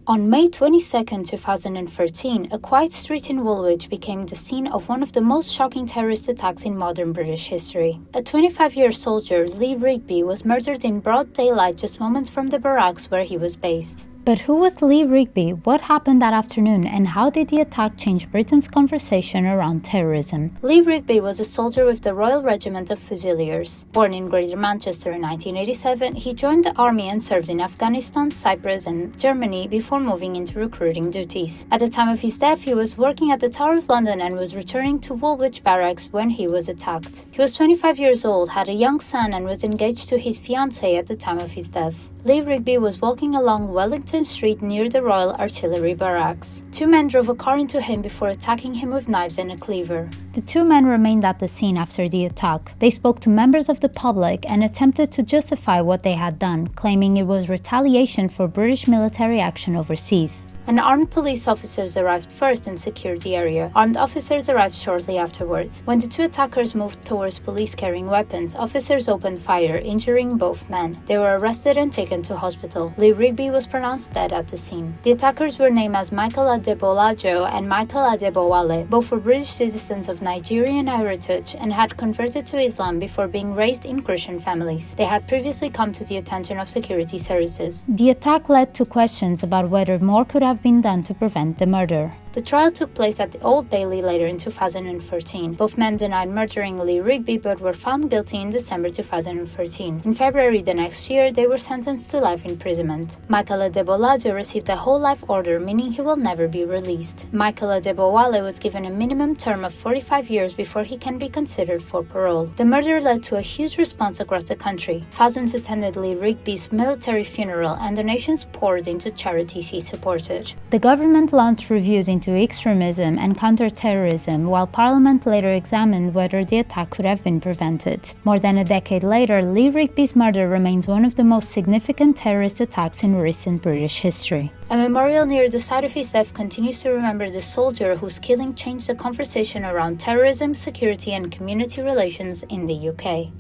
On May 22, 2013, a quiet street in Woolwich became the scene of one of the most shocking terrorist attacks in modern British history. A 25-year soldier, Rigby, was murdered in broad daylight just moments from the barracks where he was based. But who was Rigby? What happened that afternoon? And how did the attack change Britain's conversation around terrorism? Rigby was a soldier with the Royal Regiment of Fusiliers. Born in Greater Manchester in 1987, he joined the army and served in Afghanistan, Cyprus, and Germany before moving into recruiting duties. At the time of his death, he was working at the Tower of London and was returning to Woolwich Barracks when he was attacked. He was 25 years old, had a young son, and was engaged to his fiancée at the time of his death. Rigby was walking along Wellington Street near the Royal Artillery Barracks. Two men drove a car into him before attacking him with knives and a cleaver. The two men remained at the scene after the attack. They spoke to members of the public and attempted to justify what they had done, claiming it was retaliation for British military action overseas. Armed police officers arrived first and secured the area. Armed officers arrived shortly afterwards. When the two attackers moved towards police carrying weapons, officers opened fire, injuring both men. They were arrested and taken to hospital. Rigby was pronounced dead at the scene. The attackers were named as Michael Adebolajo and Michael Adebowale. Both were British citizens of Nigerian heritage and had converted to Islam before being raised in Christian families. They had previously come to the attention of security services. The attack led to questions about whether more could have been done to prevent the murder. The trial took place at the Old Bailey later in 2013. Both men denied murdering Rigby but were found guilty in December 2013. In February the next year, they were sentenced to life imprisonment. Michael Adebolajo received a whole life order, meaning he will never be released. Michael Adebowale was given a minimum term of 45 years before he can be considered for parole. The murder led to a huge response across the country. Thousands attended Rigby's military funeral, and donations poured into charities he supported. The government launched reviews into extremism and counter-terrorism, while Parliament later examined whether the attack could have been prevented. More than a decade later, Rigby's murder remains one of the most significant terrorist attacks in recent British history. A memorial near the site of his death continues to remember the soldier whose killing changed the conversation around terrorism, security, and community relations in the UK.